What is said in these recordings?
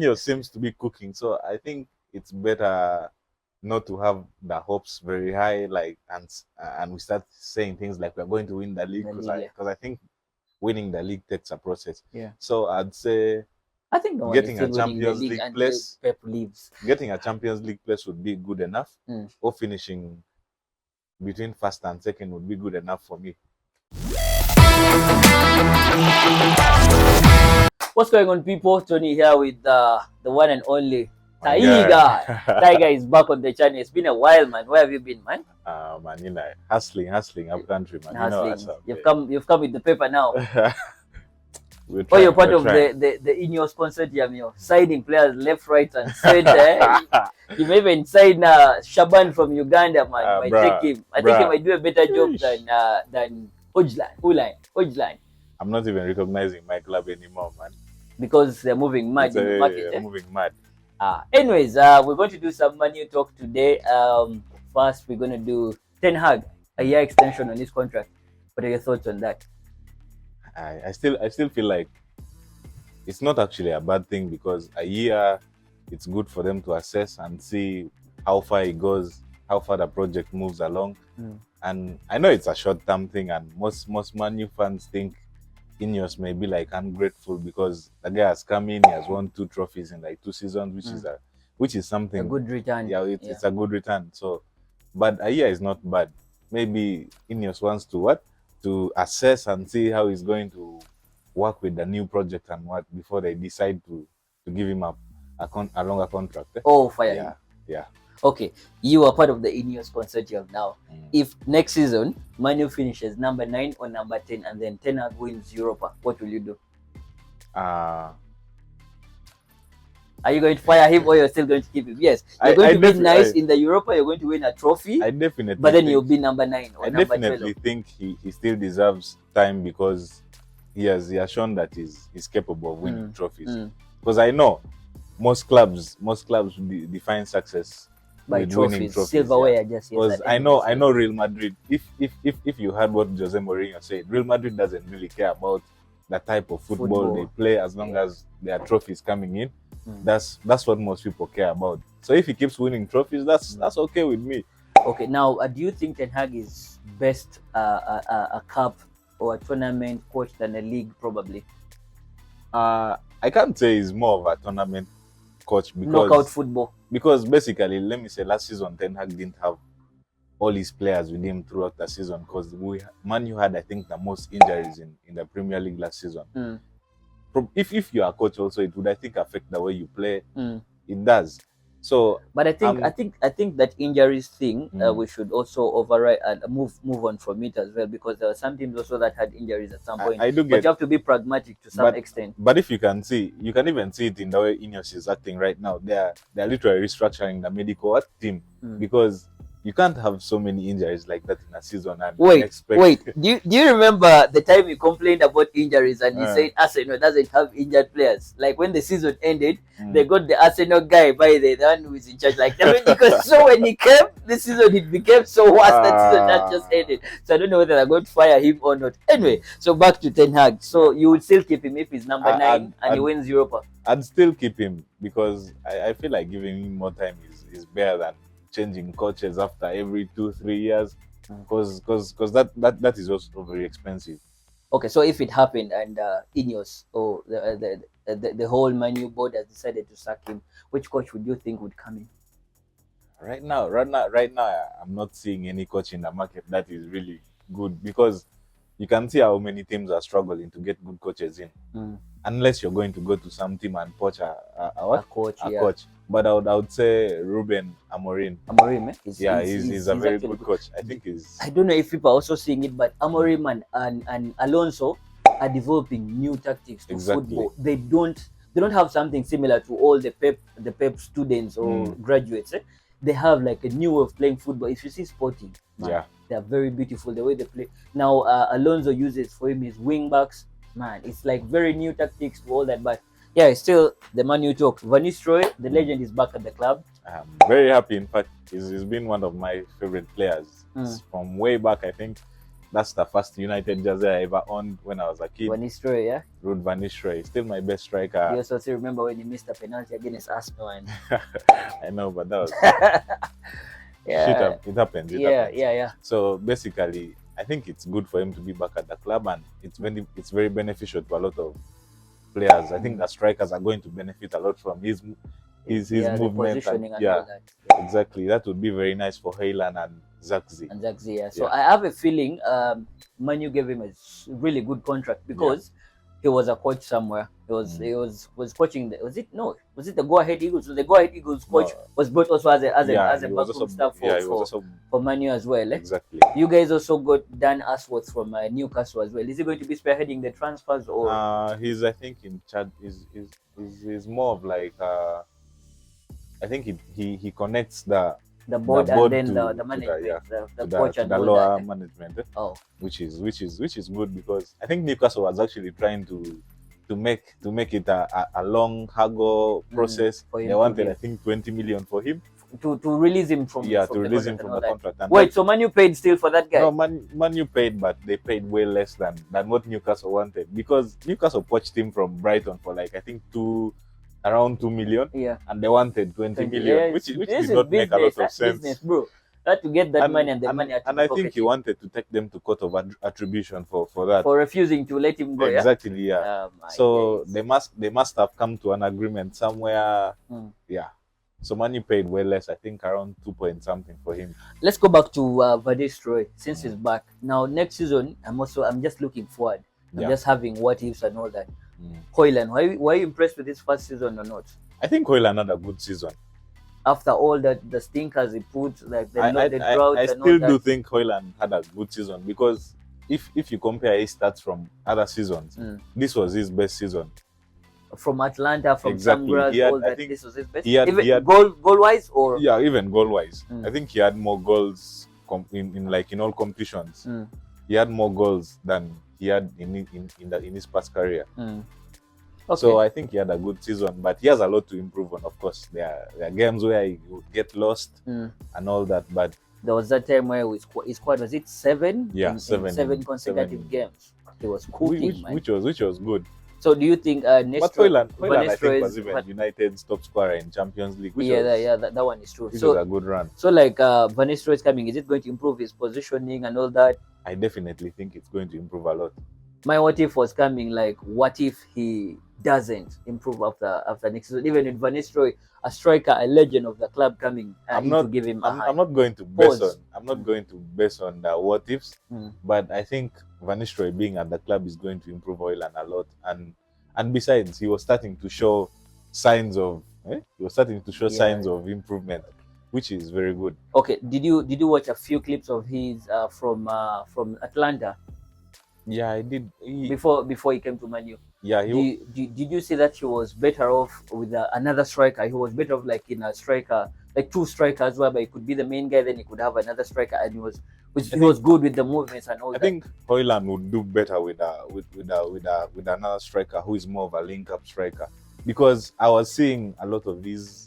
Ineos seems to be cooking, so I think it's better not to have the hopes very high, like and we start saying things like we're going to win the league The because league, yeah. I think winning the league takes a process. Yeah. So I'd say I think no one is getting a still winning the Champions league League until place, Pep leaves. getting a Champions League place would be good enough, Mm. or finishing between first and second would be good enough for me. What's going on, people? Tony here with the one and only My Tiger. guy. Tiger is back on the channel. It's been a while, man. Where have you been, man? Man, you know, hustling up country, man. You know what's Hustling. up. You've come with the paper now. We're Oh, trying, you're part we're of trying. the Ineos consortium, you're signing players left, right, and center. You've even signed Shaban from Uganda, man. I think he might do a better job than Ojlan. I'm not even recognizing my club anymore, man. Because they're moving mad in the market. Moving mad. Anyways, we're going to do some money talk today. First, we're going to do Ten Hag, a year extension on his contract. What are your thoughts on that? I still feel like it's not actually a bad thing because a year it's good for them to assess and see how far it goes, how far the project moves along. And I know it's a short-term thing, and most Man U fans think Ineos may be like ungrateful because the guy has come in, he has won 2 trophies in like 2 seasons, which is something, a good return. Yeah, it's a good return. So, but a year is not bad. Maybe Ineos wants to assess and see how he's going to work with the new project and what before they decide to give him a longer contract. Oh, fire! Yeah. Okay, you are part of the Ineos consortium now. If next season Man U finishes number 9 or number 10, and then Ten Hag wins Europa, what will you do? Are you going to fire him or you're still going to keep him? Yes, you're going to be nice in the Europa. You're going to win a trophy. I definitely. But then you'll be number 9 or number 12. I definitely think he still deserves time because he has shown that he's capable of winning trophies. Because I know most clubs define success by with trophies, winning trophies. Silverware, just because I know Real Madrid. If you heard what Jose Mourinho said, Real Madrid doesn't really care about the type of football they play as long as there are trophies coming in. That's what most people care about. So if he keeps winning trophies, that's okay with me. Okay, now do you think Ten Hag is best a cup or a tournament coach than a league? Probably. I can't say he's more of a tournament coach because knockout football. Because basically, let me say, last season Ten Hag didn't have all his players with him throughout the season because Man U had, I think, the most injuries in the Premier League last season. If you are a coach also, it would, I think, affect the way you play. It does. So, but I think that injuries thing we should also override and move on from it as well, because there were some teams also that had injuries at some point. But you have to be pragmatic to some extent. But if you can see, you can even see it in the way Ineos is acting right now. They're literally restructuring the medical team because you can't have so many injuries like that in a season and expect. Wait. Do you remember the time you complained about injuries and he said Arsenal doesn't have injured players? Like when the season ended, they got the Arsenal guy by the one who is in charge. Like because so when he came this season, it became so worse that season that just ended. So I don't know whether they're going to fire him or not. Anyway, so back to Ten Hag. So you would still keep him if he's number 9 and he wins Europa? I'd still keep him because I feel like giving him more time is better than changing coaches after every 2-3 years, because that is also very expensive. Okay, so if it happened and Ineos or the whole Man U board has decided to sack him, which coach would you think would come in? Right now, I'm not seeing any coach in the market that is really good, because you can see how many teams are struggling to get good coaches in. Unless you're going to go to some team and poach a coach. But I would say Ruben Amorim. Amorim, he's a very good coach. I think he's. I don't know if people are also seeing it, but Amorim and Alonso are developing new tactics to football. They don't have something similar to all the Pep students or graduates. They have like a new way of playing football. If you see Sporting, man, they are very beautiful the way they play. Now Alonso uses for him his wing backs. Man, it's like very new tactics to all that, but yeah, it's still the Man U talk. Van Nistelrooy, the legend, is back at the club. I'm very happy. In fact, he's been one of my favorite players from way back. I think that's the first United jersey I ever owned when I was a kid. Van Nistelrooy, yeah. Ruud van Nistelrooy, still my best striker. You also still remember when he missed a penalty against Arsenal? And I know, but that was yeah, it happened. yeah. So basically, I think it's good for him to be back at the club, and it's very beneficial to a lot of players. I think the strikers are going to benefit a lot from his movement. Positioning and yeah, all that. Yeah. exactly. That would be very nice for Haaland and Zirkzee. Yeah. So I have a feeling Manu gave him a really good contract because he was a coach somewhere. He was coaching. Was it the Go Ahead Eagles? So the Go Ahead Eagles coach was brought also as a backroom staff for Manu as well. Exactly. You guys also got Dan Ashworth from Newcastle as well. Is he going to be spearheading the transfers or? He's I think in charge. He's more of like I think he connects the board and then the management, the coach and the all lower that. management. Oh, which is good because I think Newcastle was actually trying to make it a long haggle process. They wanted I think 20 million for him to release him from to release him from the contract. And wait, so Manu paid still for that guy? No, Manu paid, but they paid way less than what Newcastle wanted because Newcastle poached him from Brighton for like I think around 2 million, and they wanted 20 million, which did not make a lot of sense. Business, bro. Had to get that money and the money. And I think he wanted to take them to court of attribution for that. For refusing to let him go. Exactly, yeah. So they must have come to an agreement somewhere. Yeah. So Manu paid way less, I think around 2 point something for him. Let's go back to Van Nistelrooy since he's back. Now next season, I'm just looking forward. I'm just having what ifs and all that. Haaland, were you impressed with his first season or not? I think Haaland had a good season. After all the stinkers he put, like the drought, I still do think Haaland had a good season because if you compare his stats from other seasons, this was his best season. From Atlanta, from Samgrass, all that. This was his best. He had goal wise, or even goal wise. I think he had more goals in all competitions. He had more goals than he had in his past career. Okay. So I think he had a good season, but he has a lot to improve on. Of course, there are games where he would get lost and all that. But there was that time where his squad was it 7? Yeah, in 7 consecutive games. He was cooking, man. Which was good. So do you think But Haaland I think was even United's top scorer in Champions League. That one is true. Which was a good run. So like Van Nistelrooy is coming, is it going to improve his positioning and all that? I definitely think it's going to improve a lot. My what if was coming, like what if he doesn't improve after next season? Even with Van Nistelrooy, a striker, a legend of the club coming, I'm not going to base on the what ifs, but I think Van Nistelrooy being at the club is going to improve Haaland a lot, and besides, he was starting to show signs of signs of improvement, which is very good. Okay, did you watch a few clips of his from Atlanta? Yeah, I did. Before he came to Man U. Yeah, did you see that he was better off with another striker? He was better off like in a striker, like 2 strikers, whereby he could be the main guy, then he could have another striker, and he was good with the movements and all that. I think Haaland would do better with another striker who is more of a link-up striker, because I was seeing a lot of his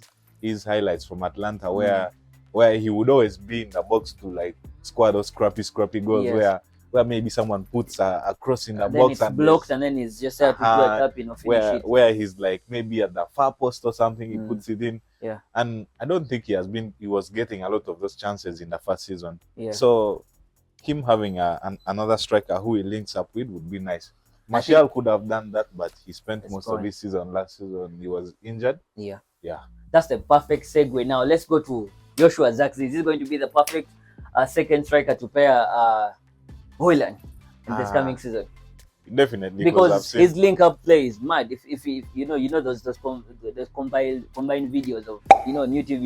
highlights from Atlanta where he would always be in the box to like score those scrappy goals where maybe someone puts a cross in the box and blocked, and then he's just there to do a tap in or finish it. Where he's like maybe at the far post or something, he puts it in. Yeah. And I don't think he was getting a lot of those chances in the first season. Yeah. So him having another striker who he links up with would be nice. Martial could have done that, but he spent most of his season last season. He was injured. Yeah. Yeah. That's the perfect segue. Now let's go to Joshua Zirkzee. Is this going to be the perfect second striker to pair Haaland in this coming season? Definitely, because his link-up play is mad. If you know those combined videos of on YouTube,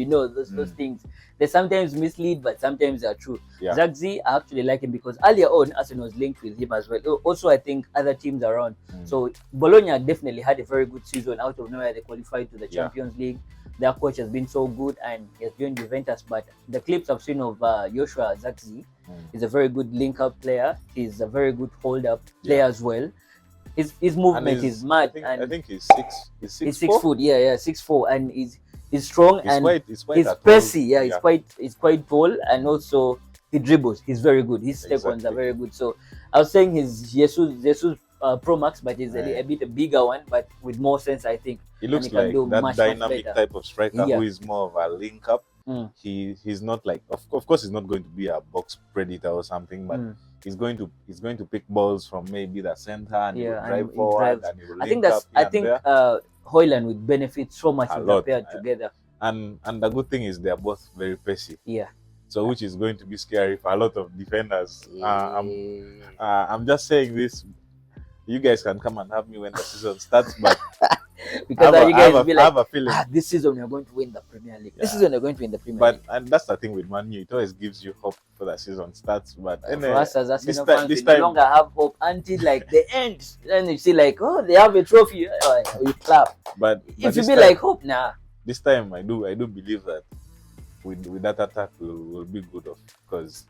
those things. They sometimes mislead, but sometimes they are true. Yeah. Zirkzee, I actually like him because earlier on Arsenal was linked with him as well. Also, I think other teams around. So Bologna definitely had a very good season. Out of nowhere, they qualified to the Champions League. Their coach has been so good and he has joined Juventus. But the clips I've seen of Joshua Zirkzee, he's a very good link-up player. He's a very good hold-up player as well. His movement is mad. I think he's 6 foot. Yeah, 6'4", and he's strong, he's and quite he's pacey. Yeah, he's quite tall, and also he dribbles. He's very good. His step ons are Exactly. very good. So I was saying he's Jesus Pro Max, but he's a bit a bigger one, but with more sense, I think. He And looks he can like do that much dynamic better. type of striker Yeah. who is more of a link up. Mm. He's not like, of course he's not going to be a box predator or something, but Mm. he's going to pick balls from maybe the center and he will Yeah, drive and he forward drives. and he will I think link up that's. I here and think there Hoyland would benefit so much a if they're lot. paired together. And the good thing is they're both very pacey. Yeah. So which is going to be scary for a lot of defenders. Yeah. I'm just saying this. You guys can come and have me when the season starts, but Because you guys be I like, have a feeling. this season you're going to win the Premier League. This Yeah. season you're going to win the Premier But League. and that's the thing with Man U, it always gives you hope for the season starts. But For us as this Arsenal time, fans, this we no time, longer have hope until like the end. Then you see like, oh, they have a trophy. We clap. but If you this be time, like, hope, nah. this time I do believe that with that attack will be good of, because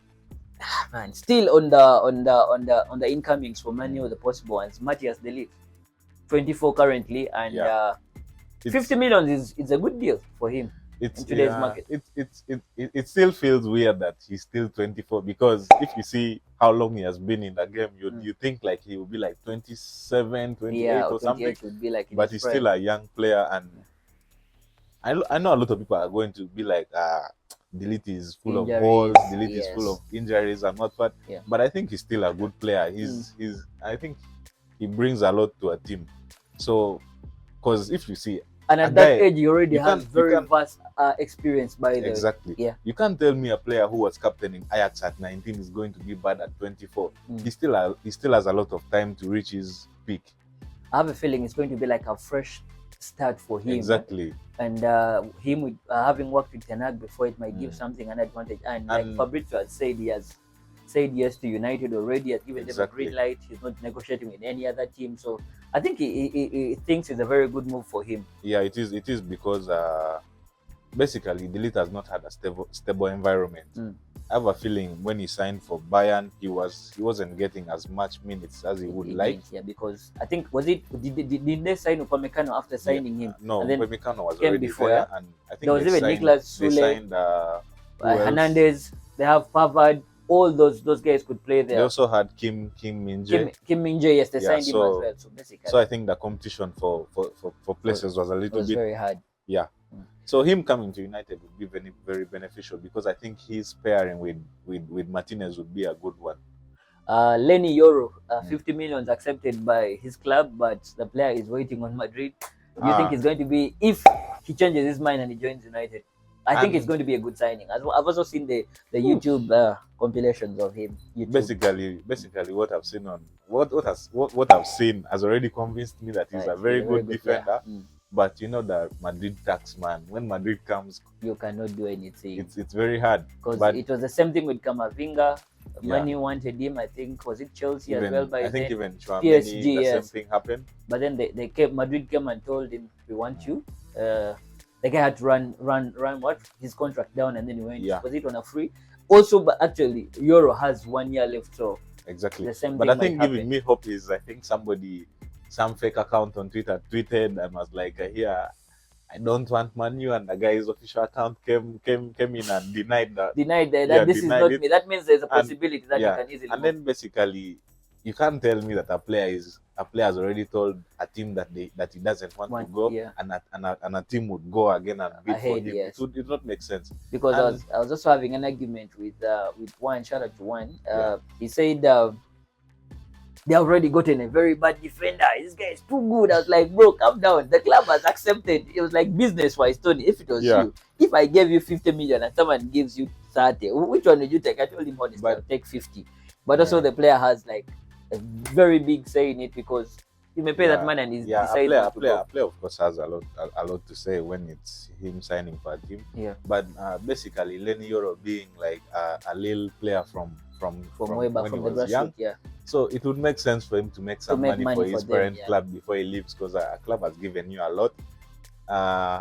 Man, still on the incomings for Man U, the possible ones. Matthias De Ligt, 24 currently, and Yeah. 50 million is a good deal for him it's in today's market. it still feels weird that he's still 24, because if you see how long he has been in the game, you think like he will be like 27, 28 Yeah, or 28 something, would be like. but he's still a young player. And I know a lot of people are going to be like, Delete is full Injuries, of holes, Delete is full yes. of injuries and what. Yeah. But I think he's still a good player. I think he brings a lot to a team. So, because if you see, And a at that guy- age, he already you has can't- very you can't- vast experience by the exactly, Yeah. you can't tell me a player who was captaining Ajax at 19 is going to be bad at 24. Mm. He still has a lot of time to reach his peak. I have a feeling it's going to be like a fresh start for him. Exactly. And him with having worked with Ten Hag before, it might give Mm. something an advantage. And like And- Fabrizio has said, he has said yes to United already. Has given them a Exactly. green light. He's not negotiating with any other team. So I think he thinks it's a very good move for him. Yeah, it is because basically Delete has not had a stable environment. Mm. I have a feeling when he signed for Bayern, he wasn't getting as much minutes as he would like. Yeah, because I think did they sign Upamecano after signing him? No, And then Upamecano was came already before, there, and I think There was they even signed, Nicolas they Sule, signed who else? Hernandez. They have Pavard. All those guys could play They there. also had Kim Min-jae. Kim Min-jae, yes, they Yeah, signed him so- as well. So basically, So I think the competition for places was a it little was bit. very hard. So him coming to United would be very, very beneficial, because I think his pairing with Martinez would be a good one. Lenny Yoro, 50 million accepted by his club, but the player is waiting on Madrid. Do you think it's going to be, if he changes his mind and he joins United? I think And- it's going to be a good signing. I've also seen the YouTube compilations of him. YouTube. Basically, what I've seen what I've seen has already convinced me that he's Right, a very good player. defender. Mm. But you know the Madrid tax, man. When Madrid comes, You cannot do anything. it's very hard. Because But it was the same thing with Kamavinga. Yeah. Man U wanted him, I think. Was it Chelsea even as well by I think then? even Chouameni, PSG, the yes. same thing happened. But then Madrid came and told him, we want you. The guy had to run his contract down, and then he went. Yeah. Was it on a free? Also, but actually, Euro has 1 year left, so Exactly. the same But thing I think might giving happen. me hope is, I think some fake account on Twitter tweeted and was like, here, I don't want Man U, and the guy's official account came in and denied that. Denied that Yeah, this is denied not it. me. That means there's a And- possibility that yeah. you can easily. And move. then basically, you can't tell me that a player has already told a team that he doesn't want to go, Yeah. and a team would go again and bid for Ahead, him. yes. It would not make sense. Because And- I was also having an argument with one. Shout out to one. Yeah. He said they already gotten a very bad defender. This guy is too good. I was like, bro, calm down. The club has accepted. It was like business wise, Tony. If it was Yeah. you, if I gave you 50 million and someone gives you 30, which one would you take? I told him honestly, But- I'll take 50. But also Yeah. the player has like a very big say in it, because you may pay that man and he's Yeah, decided a not to player, go. of course, has a lot to say when it's him signing for a team. Yeah. But basically, Lenny Yoro being like a little player from Way back when from he the was young, grassroots, yeah. so it would make sense for him to make some make money money for for his them, parent yeah. club before he leaves, because a club has given you a lot.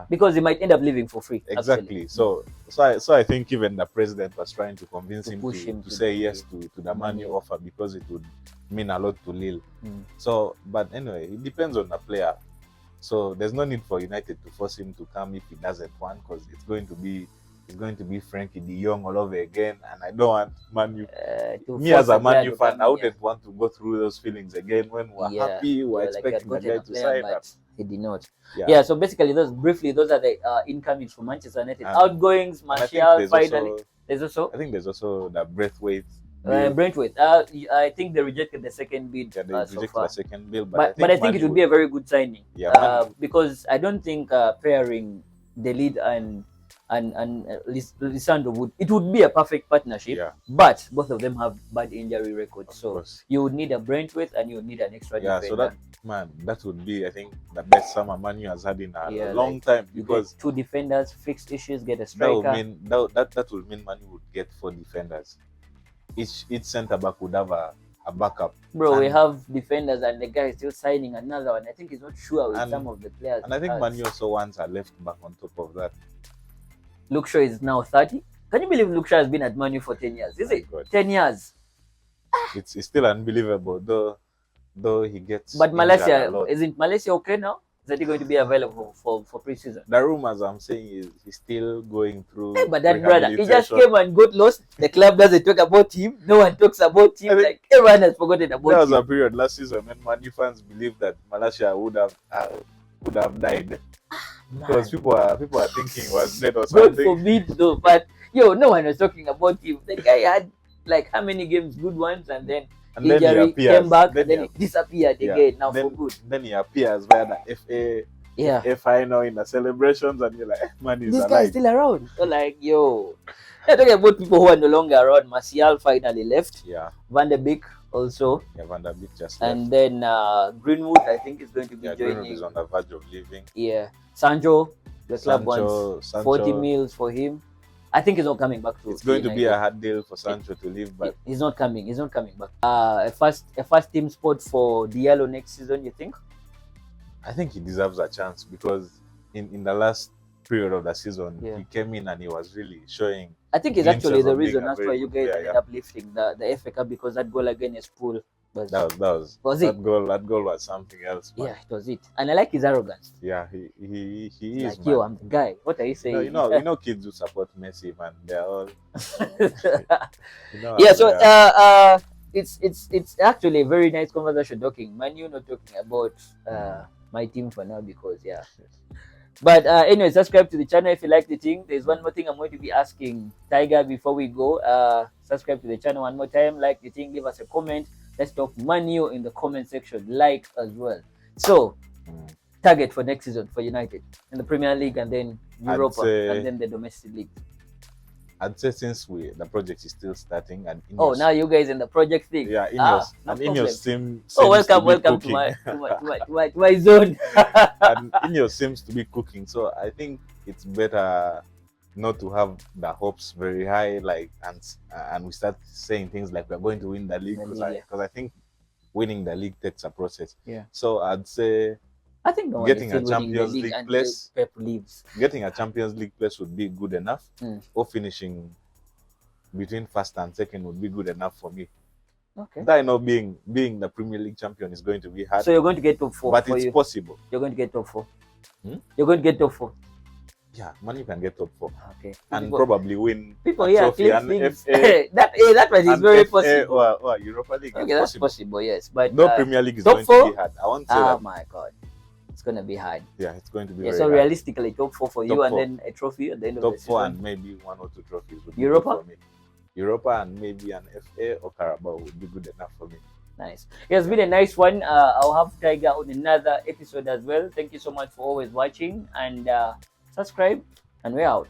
Because he might end up leaving for free. Exactly. actually. So I think even the president was trying to convince To him push to, him to to say the- yes to the Man U offer, because it would mean a lot to Lille. Mm. So, but anyway, it depends on the player. So there's no need for United to force him to come if he doesn't want, because it's going to be it's going to be Frankie De Jong all over again, and I don't want Man U. To Me force as a a player Man U to fan, come I in, wouldn't want to go through those feelings again when we're yeah. happy, we're Yeah, like expecting the gotten guy a to player, sign but up. he did not. Yeah. Yeah, so basically those are the incomings for Manchester United. And- Outgoings, And I think Martial finally. There's also I think there's also the Braithwaite bill. Brentford. I think they rejected the second bid Yeah, they so rejected far. the second bill, But I think it would be a very good signing. Yeah, Man because I don't think pairing the lead and Lisandro would be a perfect partnership. Yeah. But both of them have bad injury records, Of so course. you would need a Brentwood and you would need an extra Yeah, defender. so that would be, I think, the best summer Man U has had in a long time, You because get 2 defenders, fixed issues, get a that striker. would mean that would mean Man U would get 4 defenders. Each centre back would have a backup. Bro, we have defenders and the guy is still signing another one. I think he's not sure with some of the players. And I think Man U also wants a left back on top of that. Luke Shaw is now 30. Can you believe Luke Shaw has been at Man U for 10 years? Is it? God. 10 years. It's still unbelievable, though he gets. But Malaysia, isn't Malaysia okay now? Is that he going to be available for pre-season? The rumors I'm saying is he's still going through. Hey, but that brother, he just came and got lost. The club doesn't talk about him. No one talks about him. Like everyone has forgotten about him. There was a period last season when Man U fans believed that Malaysia would have died. Because people are thinking he was dead or something. God forbid though, but no one was talking about him. The guy had like how many games, good ones, and then injury, came back, and then he disappeared again. Now for good. Then he appears via the FA final in the celebrations, and you're like, man, he's alive. This guy is still around. So like, you're talking about people who are no longer around. Martial finally left. Yeah. Van der Beek also. Yeah, Van der Beek just left. And then Greenwood, I think, is going to be joining. Greenwood is on the verge of leaving. Yeah. Sancho, the club wants 40 mils for him. I think he's not coming back to. It's going to be a hard deal for Sancho to leave, but he's not coming. He's not coming back. A first team spot for Diallo next season. You think? I think he deserves a chance, because in the last period of the season, he came in and he was really showing. I think it's actually the reason that's why you guys ended up lifting the FA Cup, because that goal against Pool was that goal was something else. Man. Yeah, it was it. And I like his arrogance. Yeah, he is. Like, yo, I'm the guy. What are you saying? No, you know kids who support Messi, man. They're all. Yeah, so it's actually a very nice conversation talking. Man, you're not talking about my team for now, because But anyway, subscribe to the channel if you like the thing. There's one more thing I'm going to be asking Tiger before we go. Subscribe to the channel one more time, like the thing, leave us a comment. Let's talk Man U in the comment section, like as well. So, target for next season for United in the Premier League, and then Europa, and then the domestic league. I'd say since the project is still starting, and now you guys in the project thing. Yeah, Ineos seems welcome to my zone. And Ineos seems to be cooking, so I think it's better not to have the hopes very high, and we start saying things like we're going to win the league, because I think winning the league takes a process. Yeah. So I'd say I think getting a Champions League place, Pep leaves. Getting a Champions League place would be good enough, or finishing between first and second would be good enough for me. Okay. I know being the Premier League champion is going to be hard. So you're going to get top 4, but it's possible. You're going to get top 4. You're going to get top 4. Yeah, Man U can get top 4. Okay. And probably win people a trophy and FA. that one is very possible. Or Europa League. Okay, that's possible, yes. But no Premier League is going to be hard. I won't say that. Oh my God. It's going to be hard. Yeah, it's going to be very so hard. Realistically, top 4 for you, top and 4. then a trophy at the end of top the season. Top 4 and maybe 1 or 2 trophies would be Europa? good for me. Europa and maybe an FA or Carabao would be good enough for me. Nice. It has been a nice one. I'll have Tiger on another episode as well. Thank you so much for always watching, and subscribe, and we're out.